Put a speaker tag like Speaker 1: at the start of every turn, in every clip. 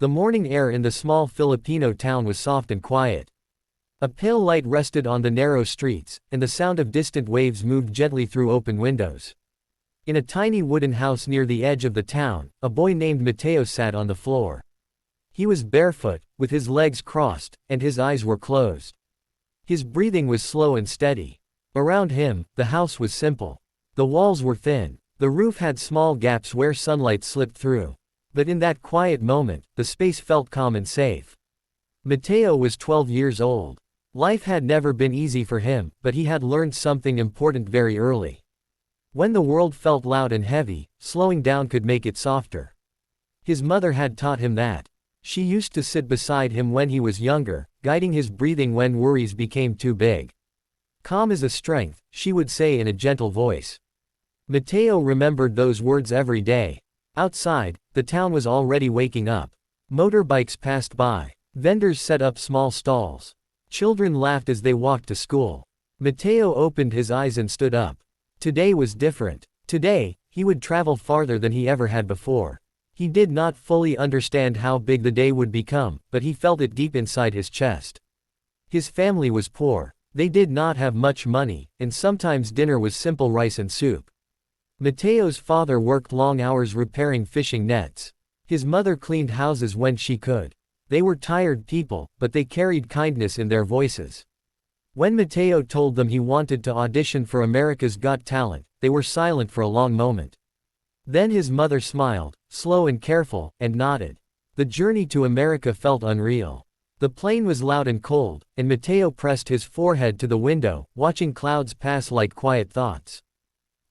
Speaker 1: The morning air in the small Filipino town was soft and quiet. A pale light rested on the narrow streets, and the sound of distant waves moved gently through open windows. In a tiny wooden house near the edge of the town, a boy named Mateo sat on the floor. He was barefoot, with his legs crossed, and his eyes were closed. His breathing was slow and steady. Around him, the house was simple. The walls were thin. The roof had small gaps where sunlight slipped through. But in that quiet moment, the space felt calm and safe. Mateo was 12 years old. Life had never been easy for him, but he had learned something important very early. When the world felt loud and heavy, slowing down could make it softer. His mother had taught him that. She used to sit beside him when he was younger, guiding his breathing when worries became too big. "Calm is a strength," she would say in a gentle voice. Mateo remembered those words every day. Outside, the town was already waking up. Motorbikes passed by. Vendors set up small stalls. Children laughed as they walked to school. Mateo opened his eyes and stood up. Today was different. Today, he would travel farther than he ever had before. He did not fully understand how big the day would become, but he felt it deep inside his chest. His family was poor. They did not have much money, and sometimes dinner was simple rice and soup. Mateo's father worked long hours repairing fishing nets. His mother cleaned houses when she could. They were tired people, but they carried kindness in their voices. When Mateo told them he wanted to audition for America's Got Talent, they were silent for a long moment. Then his mother smiled, slow and careful, and nodded. The journey to America felt unreal. The plane was loud and cold, and Mateo pressed his forehead to the window, watching clouds pass like quiet thoughts.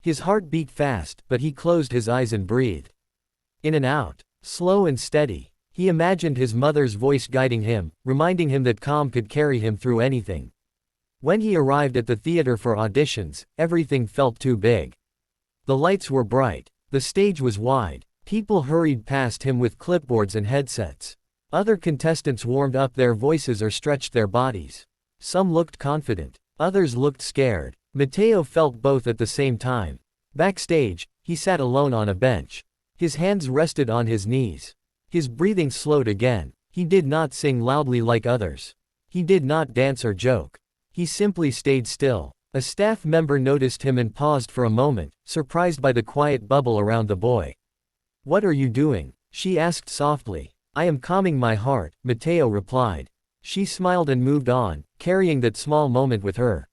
Speaker 1: His heart beat fast, but he closed his eyes and breathed. In and out, slow and steady. He imagined his mother's voice guiding him, reminding him that calm could carry him through anything. When he arrived at the theater for auditions, everything felt too big. The lights were bright. The stage was wide. People hurried past him with clipboards and headsets. Other contestants warmed up their voices or stretched their bodies. Some looked confident. Others looked scared. Mateo felt both at the same time. Backstage, he sat alone on a bench. His hands rested on his knees. His breathing slowed again. He did not sing loudly like others. He did not dance or joke. He simply stayed still. A staff member noticed him and paused for a moment, surprised by the quiet bubble around the boy. "What are you doing?" she asked softly. "I am calming my heart," Mateo replied. She smiled and moved on, carrying that small moment with her.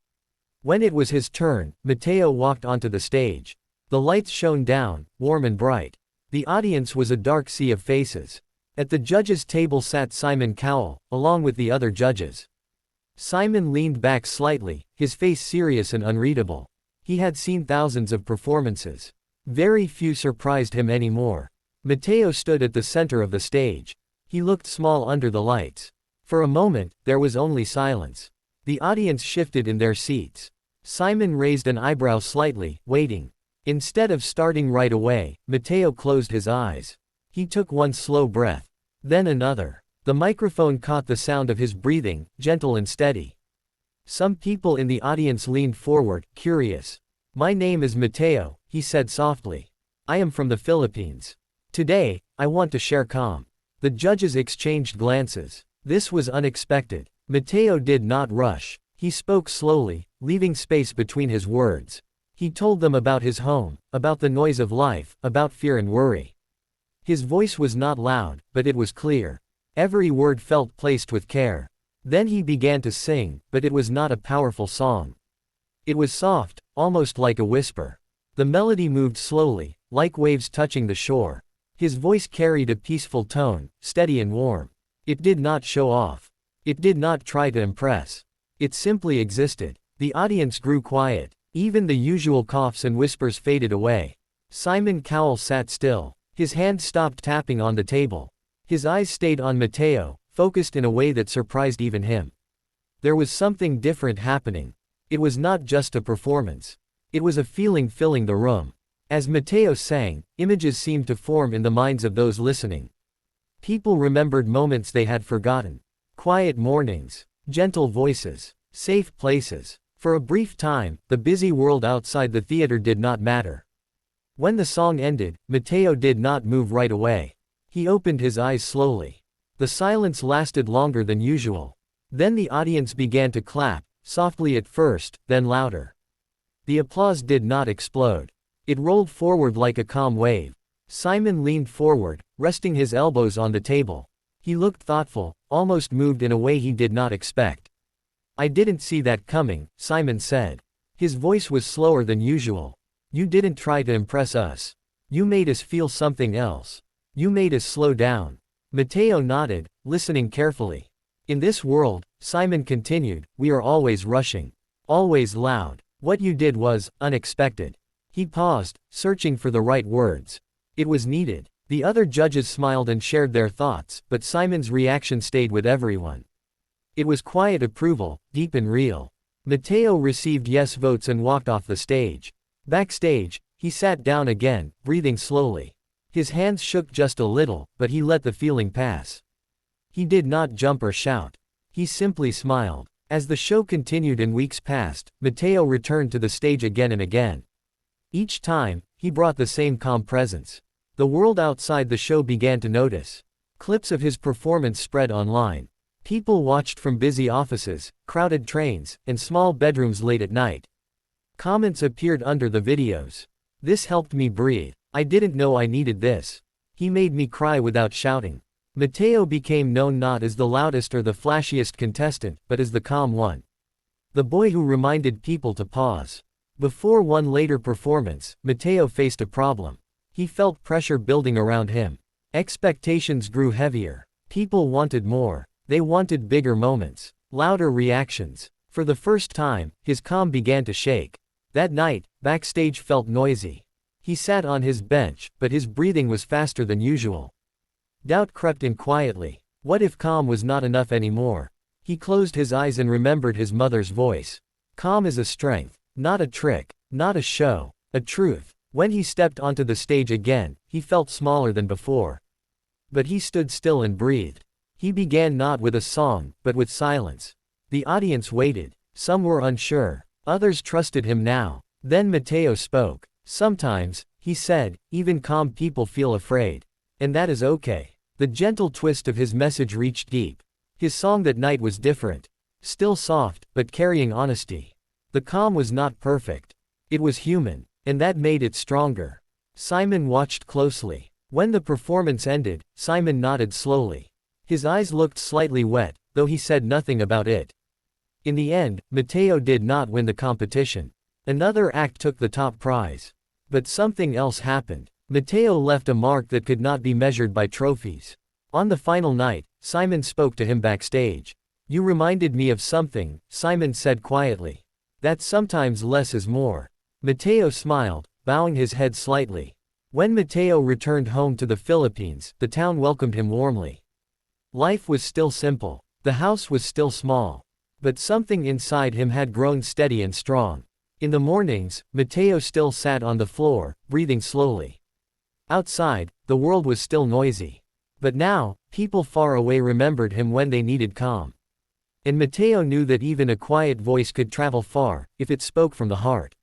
Speaker 1: When it was his turn, Mateo walked onto the stage. The lights shone down, warm and bright. The audience was a dark sea of faces. At the judges' table sat Simon Cowell, along with the other judges. Simon leaned back slightly, his face serious and unreadable. He had seen thousands of performances. Very few surprised him anymore. Mateo stood at the center of the stage. He looked small under the lights. For a moment, there was only silence. The audience shifted in their seats. Simon raised an eyebrow slightly, waiting. Instead of starting right away, Mateo closed his eyes. He took one slow breath. Then another. The microphone caught the sound of his breathing, gentle and steady. Some people in the audience leaned forward, curious. "My name is Mateo," he said softly. "I am from the Philippines. Today, I want to share calm." The judges exchanged glances. This was unexpected. Mateo did not rush. He spoke slowly, leaving space between his words. He told them about his home, about the noise of life, about fear and worry. His voice was not loud, but it was clear. Every word felt placed with care. Then he began to sing, but it was not a powerful song. It was soft, almost like a whisper. The melody moved slowly, like waves touching the shore. His voice carried a peaceful tone, steady and warm. It did not show off. It did not try to impress. It simply existed. The audience grew quiet. Even the usual coughs and whispers faded away. Simon Cowell sat still. His hand stopped tapping on the table. His eyes stayed on Mateo, focused in a way that surprised even him. There was something different happening. It was not just a performance. It was a feeling filling the room. As Mateo sang, images seemed to form in the minds of those listening. People remembered moments they had forgotten. Quiet mornings, gentle voices, safe places. For a brief time, the busy world outside the theater did not matter. When the song ended, Mateo did not move right away. He opened his eyes slowly. The silence lasted longer than usual. Then the audience began to clap, softly at first, then louder. The applause did not explode. It rolled forward like a calm wave. Simon leaned forward, resting his elbows on the table. He looked thoughtful, almost moved in a way he did not expect. "I didn't see that coming," Simon said. His voice was slower than usual. "You didn't try to impress us. You made us feel something else. You made us slow down." Mateo nodded, listening carefully. "In this world," Simon continued, "we are always rushing. Always loud. What you did was unexpected." He paused, searching for the right words. It was needed. The other judges smiled and shared their thoughts, but Simon's reaction stayed with everyone. It was quiet approval, deep and real. Mateo received yes votes and walked off the stage. Backstage, he sat down again, breathing slowly. His hands shook just a little, but he let the feeling pass. He did not jump or shout. He simply smiled. As the show continued and weeks passed, Mateo returned to the stage again and again. Each time, he brought the same calm presence. The world outside the show began to notice. Clips of his performance spread online. People watched from busy offices, crowded trains, and small bedrooms late at night. Comments appeared under the videos. "This helped me breathe. I didn't know I needed this. He made me cry without shouting." Mateo became known not as the loudest or the flashiest contestant, but as the calm one. The boy who reminded people to pause. Before one later performance, Mateo faced a problem. He felt pressure building around him. Expectations grew heavier. People wanted more. They wanted bigger moments, louder reactions. For the first time, his calm began to shake. That night, backstage felt noisy. He sat on his bench, but his breathing was faster than usual. Doubt crept in quietly. What if calm was not enough anymore? He closed his eyes and remembered his mother's voice. Calm is a strength, not a trick, not a show, a truth. When he stepped onto the stage again, he felt smaller than before. But he stood still and breathed. He began not with a song, but with silence. The audience waited. Some were unsure. Others trusted him now. Then Mateo spoke. "Sometimes," he said, "even calm people feel afraid. And that is okay." The gentle twist of his message reached deep. His song that night was different. Still soft, but carrying honesty. The calm was not perfect. It was human. And that made it stronger. Simon watched closely. When the performance ended, Simon nodded slowly. His eyes looked slightly wet, though he said nothing about it. In the end, Mateo did not win the competition. Another act took the top prize. But something else happened. Mateo left a mark that could not be measured by trophies. On the final night, Simon spoke to him backstage. "You reminded me of something," Simon said quietly. "That sometimes less is more." Mateo smiled, bowing his head slightly. When Mateo returned home to the Philippines, the town welcomed him warmly. Life was still simple. The house was still small. But something inside him had grown steady and strong. In the mornings, Mateo still sat on the floor, breathing slowly. Outside, the world was still noisy. But now, people far away remembered him when they needed calm. And Mateo knew that even a quiet voice could travel far, if it spoke from the heart.